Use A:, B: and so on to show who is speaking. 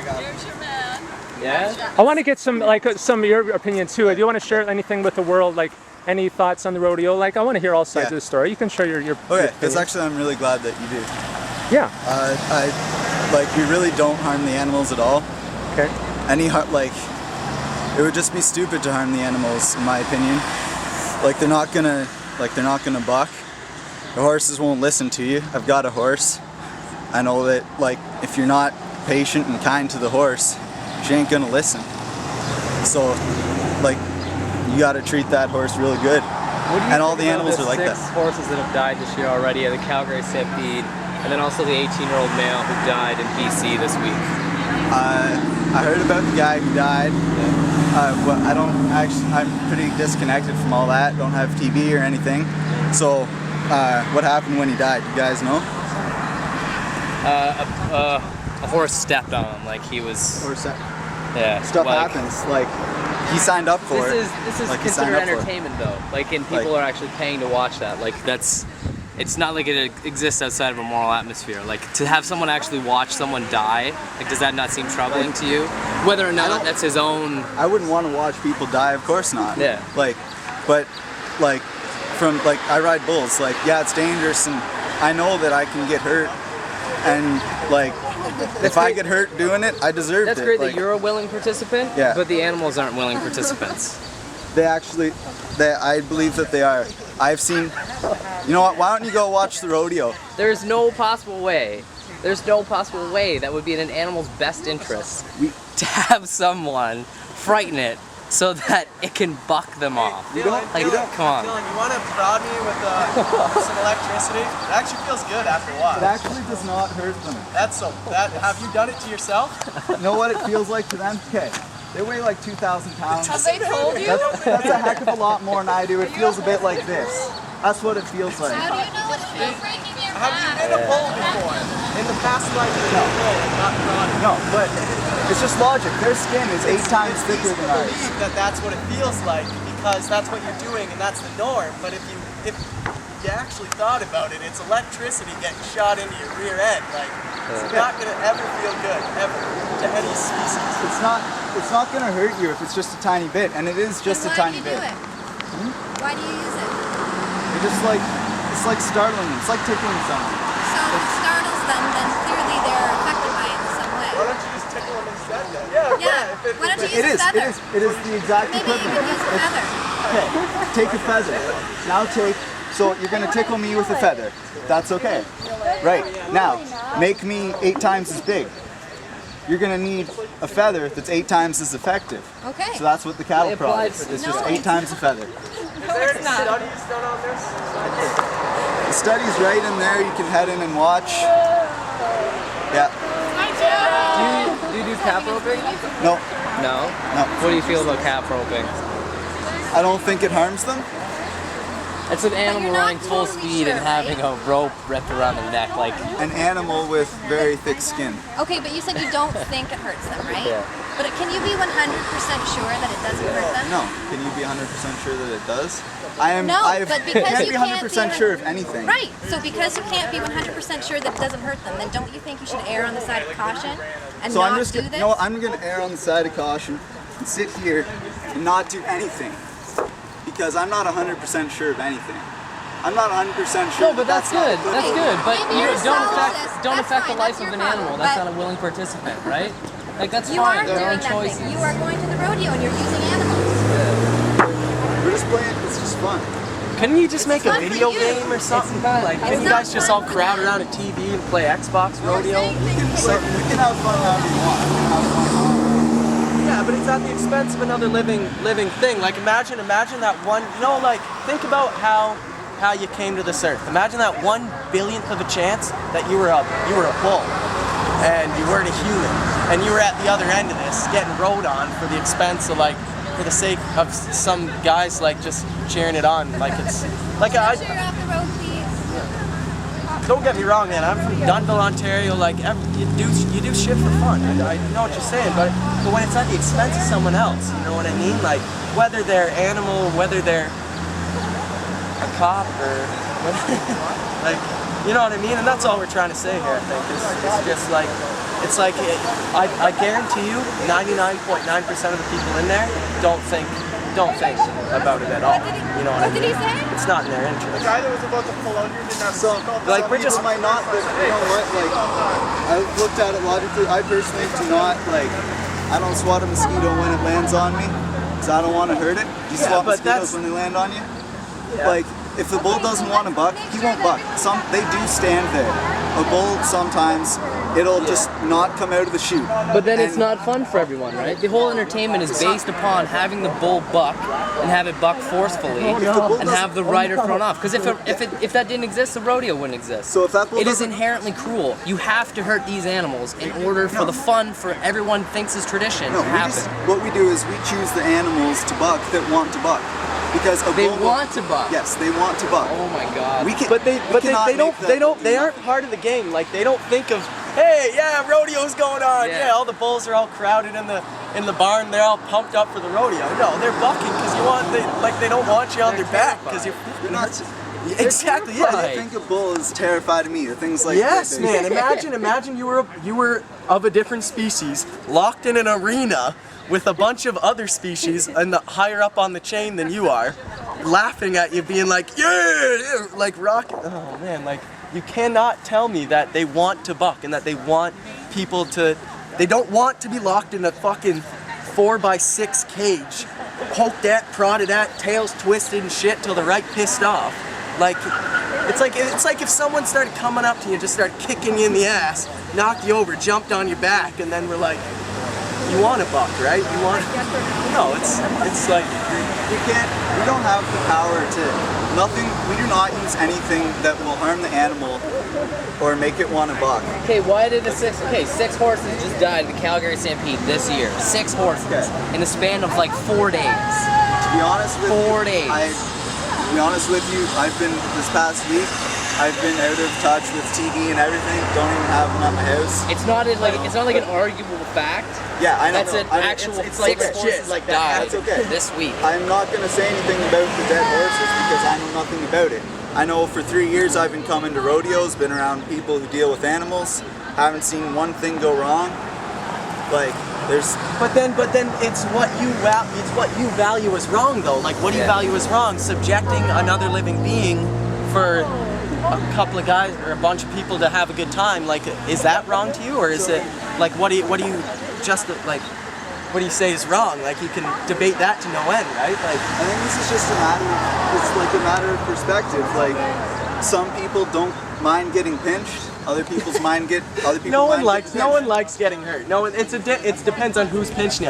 A: There's your man.
B: Yeah?
C: I want to get some of your opinion too. Do you want to share anything with the world, like any thoughts on the rodeo? Like I want to hear all sides of the story. You can share your
D: Okay, because actually I'm really glad that you do.
C: Yeah.
D: We really don't harm the animals at all.
C: Okay.
D: It would just be stupid to harm the animals, in my opinion. Like they're not gonna buck. The horses won't listen to you. I've got a horse. I know that if you're not patient and kind to the horse, she ain't gonna listen. So you gotta treat that horse really good. And all the animals are like that.
B: 6 horses that have died this year already at the Calgary Stampede, and then also the 18-year-old male who died in BC this week.
D: I heard about the guy who died. But I'm pretty disconnected from all that. Don't have TV or anything. So, what happened when he died? You guys know?
B: A horse stepped on him, like he was. Yeah.
D: Stuff happens. He signed up for it.
B: This is considered entertainment though. And people are actually paying to watch that. It's not like it exists outside of a moral atmosphere. To have someone actually watch someone die, does that not seem troubling to you? Whether or not that's his own.
D: I wouldn't want to watch people die. Of course not.
B: Yeah.
D: I ride bulls. Yeah, it's dangerous, and I know that I can get hurt, and if I get hurt doing it, I deserved it.
B: That's great that you're a willing participant.
D: Yeah.
B: But the animals aren't willing participants.
D: I believe that they are. I've seen. You know what? Why don't you go watch the rodeo?
B: There's no possible way. There's no possible way that would be in an animal's best interest to have someone frighten it so that it can buck them off.
D: You don't.
B: Come on.
E: Dylan, you want to prod me with some electricity? It actually feels good after a while.
D: It actually does not hurt them.
E: Have you done it to yourself?
D: You know what it feels like to them? Okay. They weigh 2,000 pounds.
A: Have they told you?
D: That's a heck of a lot more than I do. It feels a bit like this. That's what it feels like.
A: How do you know what it feels like in your
E: Have you been a bull before? In the past life, you've been a bull, not prodded.
D: No, but it's just logic. Their skin is 8 times thicker than ours.
E: Believe that that's what it feels like because that's what you're doing and that's the norm. But if you actually thought about it, it's electricity getting shot into your rear end. It's not gonna ever feel good, ever, to any species.
D: It's not gonna hurt you if it's just a tiny bit, and it is just a tiny bit.
A: Why do you use it?
D: It's like startling them. It's like tickling someone.
A: So if it startles them, then clearly they're affected by it in some way.
E: Why don't you just tickle them instead then? Yeah.
A: Why don't you use a feather?
D: It is the exact
A: Maybe you
D: equivalent.
A: could use a feather.
D: Okay, take a feather. Now so you're gonna tickle me with a feather. That's okay. Right, now, make me 8 times as big. You're gonna need a feather that's 8 times as effective.
A: Okay.
D: So that's what the cattle prod is. It's just 8 times a feather.
E: Is there any studies done on this?
D: The study's right in there. You can head in and watch. Yeah.
B: Do you do calf roping?
D: No,
B: No?
D: no.
B: What do you feel about calf roping?
D: I don't think it harms them.
B: It's an animal
A: you're not
B: running full
A: totally
B: speed and
A: sure,
B: having a rope wrapped around their neck.
D: An animal with very thick skin.
A: Okay, but you said you don't think it hurts them, right?
B: Yeah.
A: But can you be 100% sure that it doesn't hurt them?
D: No. Can you be 100% sure that it does? I
A: but because
D: can't
A: you
D: be 100%
A: can't be
D: sure of anything.
A: Right. So because you can't be 100% sure that it doesn't hurt them, then don't you think you should err on the side of caution and
D: So
A: not
D: I'm just
A: do
D: gonna,
A: this?
D: no, I'm gonna err on the side of caution and sit here and not do anything because I'm not 100% sure of anything. I'm not 100% sure.
B: No, but that's good. That's good. But
A: Maybe
B: you
A: you're
B: don't
A: that's
B: affect the
A: fine,
B: life
A: that's
B: of
A: your
B: an
A: problem,
B: animal. That's
A: but
B: not a willing participant, right? That's
A: you
B: fine.
A: are
B: Their
A: doing
B: own
A: that
B: choices.
A: thing. You are going to the rodeo and you're using animals.
D: We're just playing. It's just fun.
E: Couldn't you just make a
A: fun for
E: video
A: you.
E: game or something? Couldn't you
A: not
E: guys just
A: fun
E: all
A: for
E: crowd
A: them.
E: around a TV and play Xbox rodeo?
D: We can have fun however you want. We can have fun.
E: Yeah, but it's at the expense of another living thing. Imagine that one. Think about how you came to this earth. Imagine that 1/1000th of a chance that you were a bull, and you weren't a human, and you were at the other end of this, getting rode on for the expense of for the sake of some guys just cheering it on.
A: Sure, off the road, please.
E: Don't get me wrong, man. I'm from Dunnville, Ontario. You do shit for fun. I know what you're saying, but when it's at the expense of someone else, you know what I mean? Whether they're animal, whether they're a cop, or you know what I mean? And that's all we're trying to say here. I think it's just it's like I guarantee you, 99.9% of the people in there don't think about it at all. You know what I
A: What
E: mean?
A: did he say?
E: It's not in their interest.
F: guy that was about to pull out here didn't have
D: So,
E: Like, we're just-
D: might not, but you know what? Like, I've looked at it logically. I personally do not like. I don't swat a mosquito when it lands on me, because I don't want to hurt it. You
E: Yeah,
D: swat
E: but
D: mosquitoes
E: that's-
D: when they land on you. Like, if the bull doesn't want to buck, he won't buck. They do stand there. A bull sometimes it'll just not come out of the chute.
B: But then it's
D: And-
B: not fun for everyone, right? The whole entertainment is based upon having the bull buck and have it buck forcefully and have the rider thrown off. Because if that didn't exist, the rodeo wouldn't exist.
D: So if that bull
B: It is
D: doesn't-
B: inherently cruel. You have to hurt these animals in order for the fun for everyone thinks is tradition
D: No,
B: to happen.
D: what we do is we choose the animals to buck that want to buck, because a
B: They
D: bull will-
B: want to buck.
D: Yes, they want to buck.
B: Oh my god.
D: We can,
E: But they
D: cannot
E: don't
D: make that
E: they aren't part of the game. Like they don't think of, hey, yeah, rodeo's going on.
B: Yeah.
E: Yeah, all the bulls are all crowded in the barn. They're all pumped up for the rodeo. No, they're bucking because they don't want you on their back because you're
D: You're not.
E: exactly yeah.
D: I think a bull is terrified of me. The things like
E: Yes,
D: that,
E: man. Imagine you were of a different species, locked in an arena with a bunch of other species and higher up on the chain than you are, laughing at you, being like, yeah, yeah," like rocket. Oh man, like you cannot tell me that they want to buck and that they want people to. They don't want to be locked in a fucking 4x6 cage, poked at, prodded at, tails twisted and shit till they're right pissed off. Like, it's like if someone started coming up to you and just started kicking you in the ass, knocked you over, jumped on your back, and then we're like, you want a buck, right? You want? No, it's like
D: we don't have the power to. Nothing. We do not use anything that will harm the animal or make it want to buck.
B: Okay, why did six horses just died in the Calgary Stampede this year. 6 horses in the span of like 4 days.
D: To be honest with
B: 4
D: you,
B: days.
D: To be honest with you, I've been this past week. I've been out of touch with TV and everything. Don't even have one at my house.
B: It's not like an arguable fact.
D: Yeah, I know.
B: That's an actual
D: it's
B: 6
D: okay.
B: horses
D: Like
B: died
D: that's okay.
B: this week.
D: I'm not going to say anything about the dead horses because I know nothing about it. I know for 3 years I've been coming to rodeos, been around people who deal with animals, haven't seen one thing go wrong. Like, there's...
E: But then it's what you value as wrong though. Like what do you value as wrong? Subjecting another living being for a couple of guys or a bunch of people to have a good time. Like, is that wrong to you, or is it like what do you say is wrong? Like you can debate that to no end, right? Like
D: I think this is just a matter of perspective. Like, some people don't mind getting pinched. Other people
E: no one likes getting hurt. No, it depends on who's pinching you.